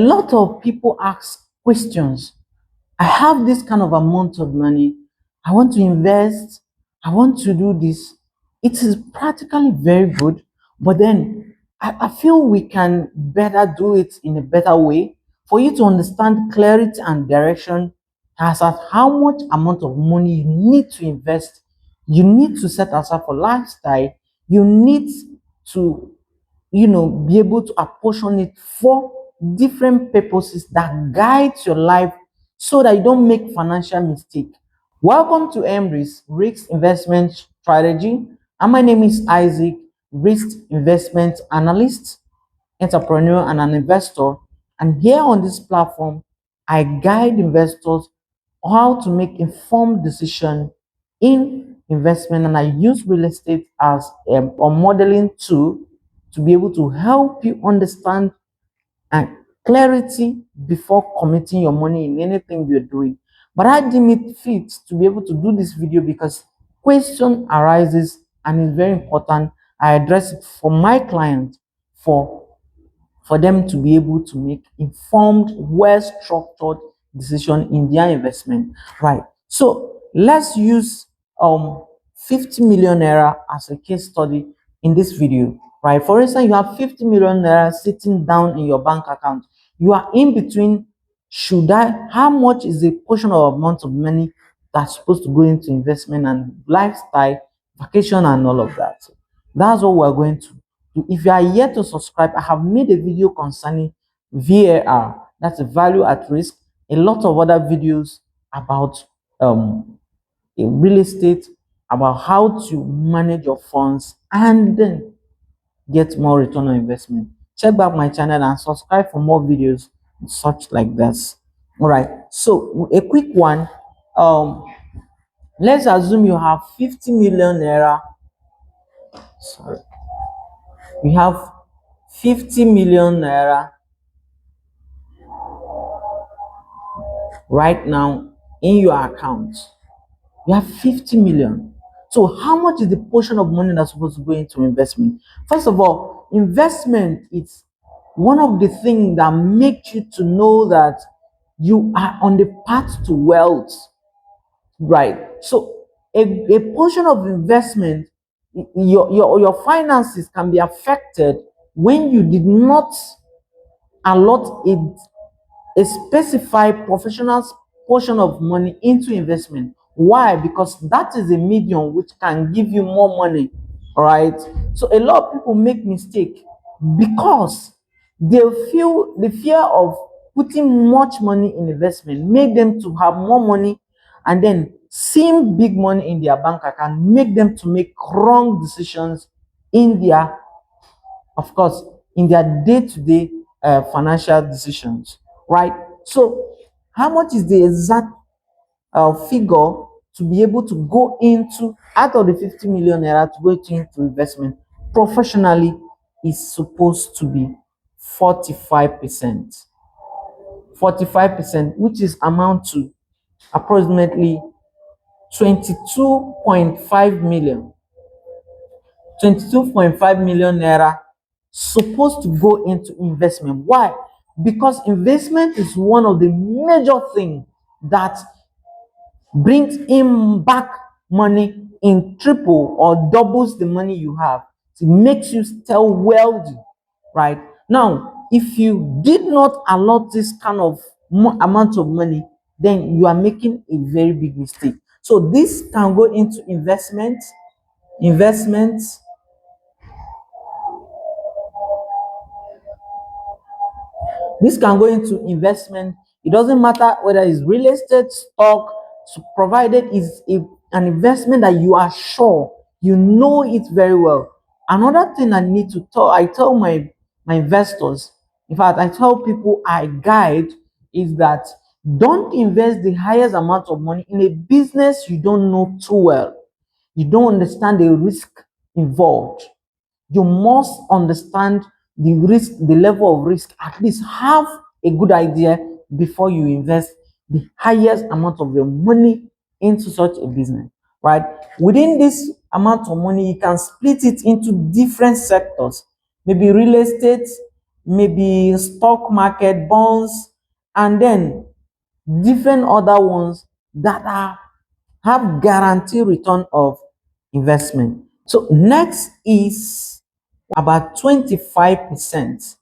A lot of people ask questions. I have this kind of amount of money. I want to invest. I want to do this. It is practically very good, but then I feel we can better do it in a better way for you to understand clarity and direction as at how much amount of money you need to invest. You need to set aside for lifestyle. You need to be able to apportion it for different purposes that guides your life so that you don't make financial mistake. Welcome to M-RiS, Risk Investment Strategy. And my name is Isaac, Risk Investment Analyst, entrepreneur, and an investor. And here on this platform, I guide investors how to make informed decision in investment, and I use real estate as a modeling tool to be able to help you understand and clarity before committing your money in anything you're doing. But I deem it fit to be able to do this video because question arises and it's very important. I address it for my client for them to be able to make informed, well-structured decision in their investment. Right. So let's use 50 million naira as a case study in this video. Right. For instance, you have 50 million naira sitting down in your bank account. You are in between. How much is the portion of amount of money that's supposed to go into investment and lifestyle, vacation, and all of that? That's what we're going to. If you are yet to subscribe, I have made a video concerning VAR, that's a value at risk, a lot of other videos about real estate, about how to manage your funds and then get more return on investment. Check back my channel and subscribe for more videos such like this. All right, so a quick one. Let's assume you have 50 million naira. Sorry, you have 50 million naira right now in your account. You have 50 million. So how much is the portion of money that's supposed to go into investment? First of all, investment is one of the things that makes you to know that you are on the path to wealth, right? So a portion of investment, your finances can be affected when you did not allot a specified professional portion of money into investment. Why? Because that is a medium which can give you more money. All right. So a lot of people make mistake because they feel the fear of putting much money in investment make them to have more money, and then seeing big money in their bank account make them to make wrong decisions in their, of course, in their day-to-day financial decisions, right? So how much is the exact figure to be able to go into out of the 50 million naira to go into investment professionally is supposed to be 45%. 45%, which is amount to approximately 22.5 million. 22.5 million naira supposed to go into investment. Why? Because investment is one of the major things that brings in back money in triple or doubles the money you have. It makes you still wealthy, right? Now, if you did not allot this kind of amount of money, then you are making a very big mistake. So this can go into investments. This can go into investment. It doesn't matter whether it's real estate, stock, so provided it's an investment that you are sure, you know it very well. Another thing I tell my investors, in fact, I tell people I guide, is that don't invest the highest amount of money in a business you don't know too well. You don't understand the risk involved. You must understand the risk, the level of risk, at least have a good idea before you invest the highest amount of your money into such a business, right? Within this amount of money, you can split it into different sectors, maybe real estate, maybe stock market, bonds, and then different other ones that are have guaranteed return of investment. So next is about 25%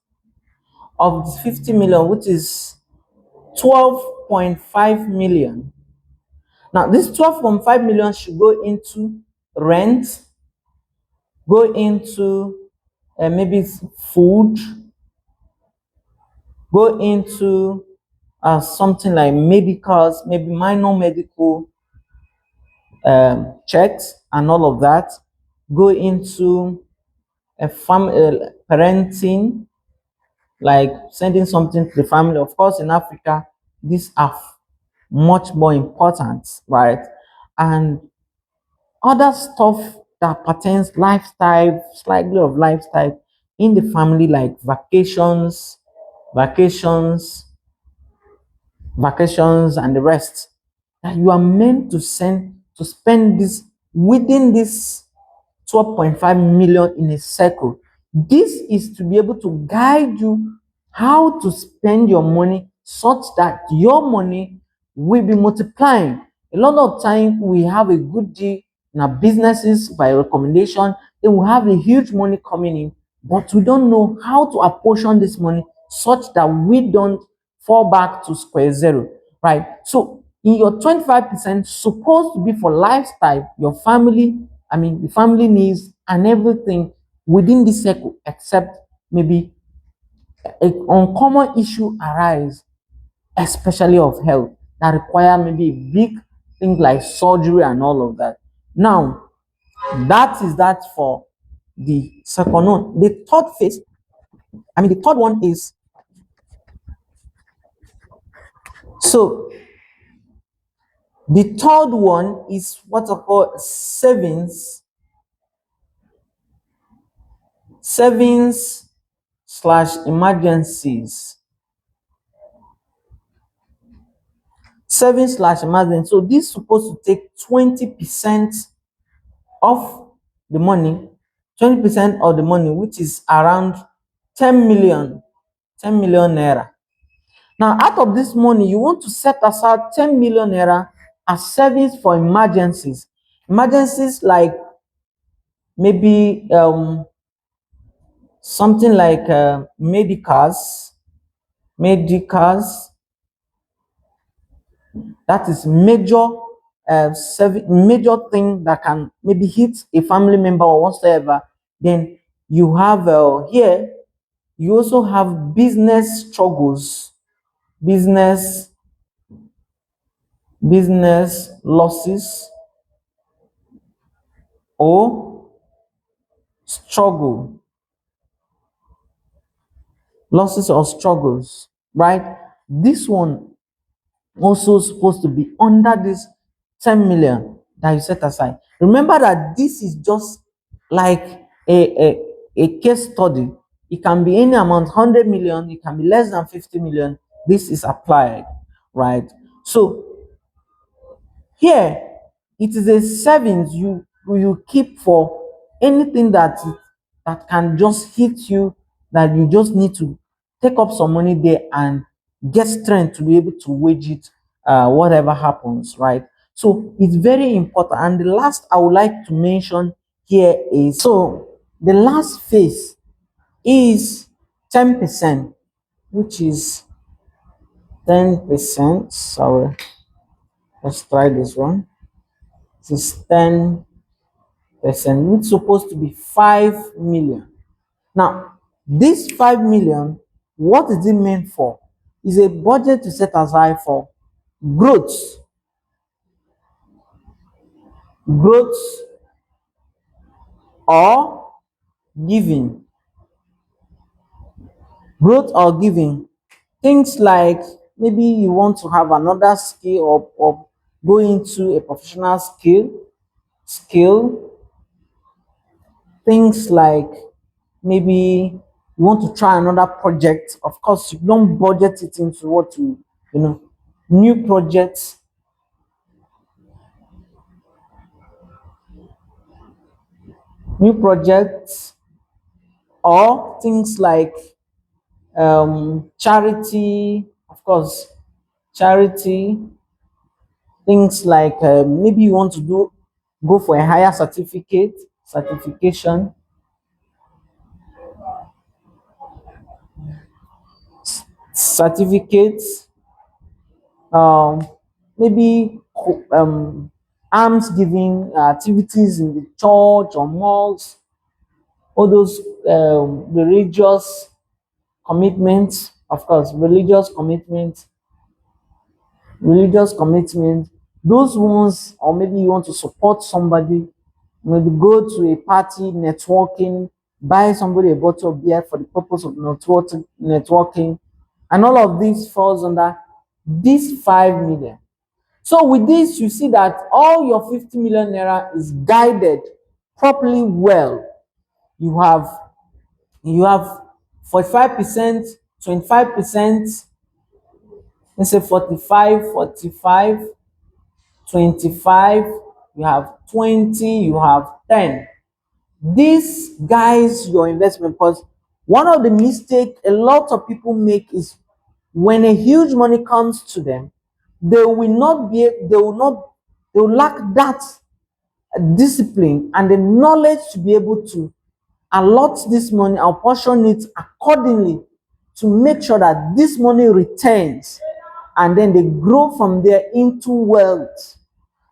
of the 50 million, which is 12.5 million. Now, this 12.5 million should go into rent, go into maybe food, go into something like medicals, maybe minor medical checks and all of that, go into a parenting, like sending something to the family. Of course, in Africa, these are much more important, right? And other stuff that pertains lifestyle, slightly of lifestyle in the family, like vacations, vacations, and the rest. That you are meant to spend this within this 12.5 million in a circle. This is to be able to guide you how to spend your money such that your money will be multiplying. A lot of time we have a good deal in our businesses by recommendation, then we have a huge money coming in, but we don't know how to apportion this money such that we don't fall back to square zero, right? So in your 25% supposed to be for lifestyle, your family, I mean the family needs and everything within this circle, except maybe an uncommon issue arise, especially of health, that require maybe big things like surgery and all of that. Now, that is that for the second one. The third phase, I mean the third one is, so the third one is what I call savings slash emergencies. Savings slash emergency. So this is supposed to take 20% of the money, 20% of the money, which is around 10 million, 10 million naira. Now, out of this money, you want to set aside 10 million naira as savings for emergencies. Emergencies like maybe something like medicals, that is major thing that can maybe hit a family member or whatsoever. Then you have here, you also have business struggles, business business losses or struggle, losses or struggles, right? This one also supposed to be under this 10 million that you set aside. Remember that this is just like a case study. It can be any amount, 100 million, it can be less than 50 million. This is applied, right? So here, it is a savings you keep for anything that can just hit you, that you just need to take up some money there and get strength to be able to wage it, whatever happens, right? So it's very important. And the last I would like to mention here is, so the last phase is 10%, which is 10%. Sorry, let's try this one. This is 10%, which is supposed to be 5 million. Now, this 5 million, what is it meant for? Is a budget to set aside for growth, growth or giving, growth or giving. Things like maybe you want to have another skill, or go into a professional skill. Things like maybe you want to try another project. Of course, you don't budget it into what you know, new projects, new projects, or things like charity, of course, charity, things like maybe you want to go for a higher certification, certificates, um, maybe alms giving activities in the church or malls, all those religious commitments, of course, religious commitment, those ones, or maybe you want to support somebody, maybe go to a party, networking, buy somebody a bottle of beer for the purpose of networking, and all of this falls under this 5 million. So with this, you see that all your 50 million naira is guided properly well. You have 45%, 25%, let's say 45, 45, 25, you have 20, you have 10. This guides your investment, because one of the mistakes a lot of people make is when a huge money comes to them, they will lack that discipline and the knowledge to be able to allot this money or portion it accordingly to make sure that this money returns, and then they grow from there into wealth.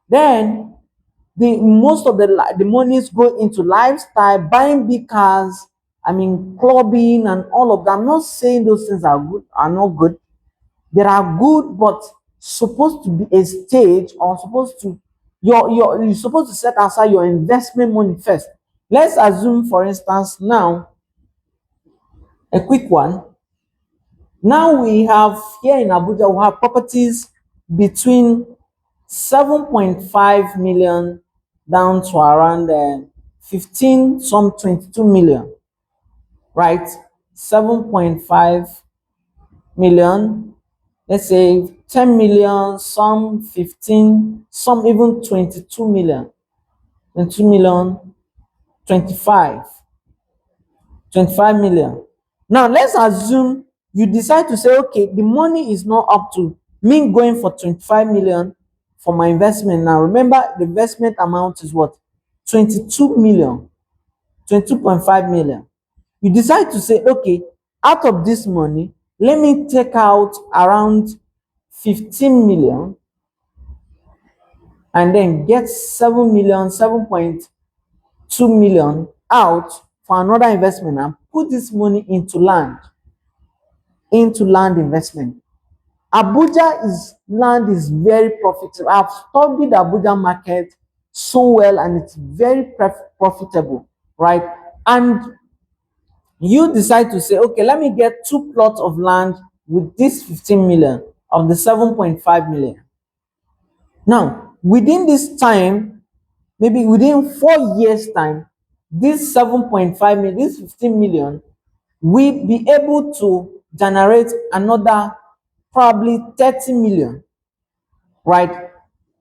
Then most of the monies go into lifestyle, buying big cars, I mean clubbing and all of that. I'm not saying those things are not good. They are good, but supposed to be a stage, or supposed to you're supposed to set aside your investment money first. Let's assume, for instance, now a quick one. Now we have here in Abuja, we have properties between 7.5 million down to around 15, some 22 million, right? 7.5 million, let's say 10 million, some 15, some even 22 million, 22 million, 25, 25 million. Now let's assume you decide to say, okay, the money is not up to me going for 25 million for my investment. Now remember, the investment amount is what? 22 million, 22.5 million. You decide to say, okay, out of this money, let me take out around 15 million and then get 7 million, 7.2 million out for another investment, and put this money into land investment. Land is very profitable. I've studied Abuja market so well, and it's very profitable, right? And you decide to say, okay, let me get 2 plots of land with this 15 million of the 7.5 million. Now, within this time, maybe within 4 years' time, this 7.5 million, this 15 million, will be able to generate another probably 30 million, right?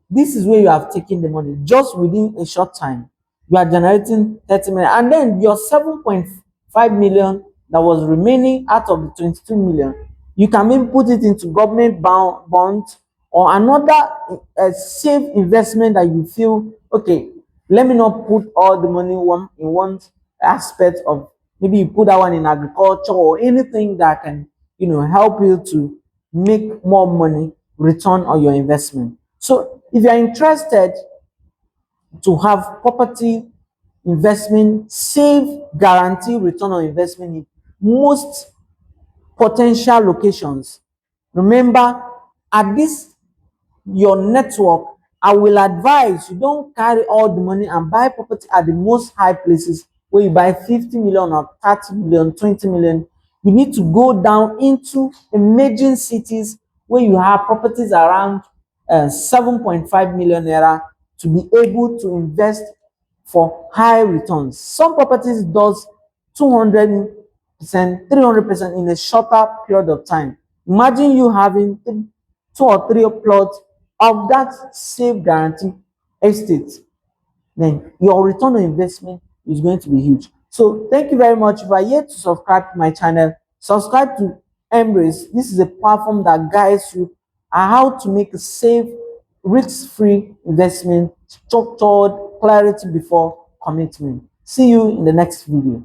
This is where you have taken the money just within a short time. You are generating 30 million, and then your 7.5 million that was remaining out of the 22 million, you can maybe put it into government bonds or another safe investment that you feel, okay, let me not put all the money in one aspect of, maybe you put that one in agriculture or anything that can, help you to make more money return on your investment. So if you are interested to have property investment, safe, guarantee return on investment in most potential locations, remember, at this your network, I will advise you don't carry all the money and buy property at the most high places where you buy 50 million or 30 million, 20 million. You need to go down into emerging cities where you have properties around 7.5 million naira to be able to invest for high returns. Some properties does 200%, 300% in a shorter period of time. Imagine you having 2 or 3 plots of that safe guarantee estate, then your return on investment is going to be huge. So thank you very much. If you are yet to subscribe to my channel, Subscribe to M-RiS. This is a platform that guides you on how to make a safe, risk-free investment, structured clarity before commitment. See you in the next video.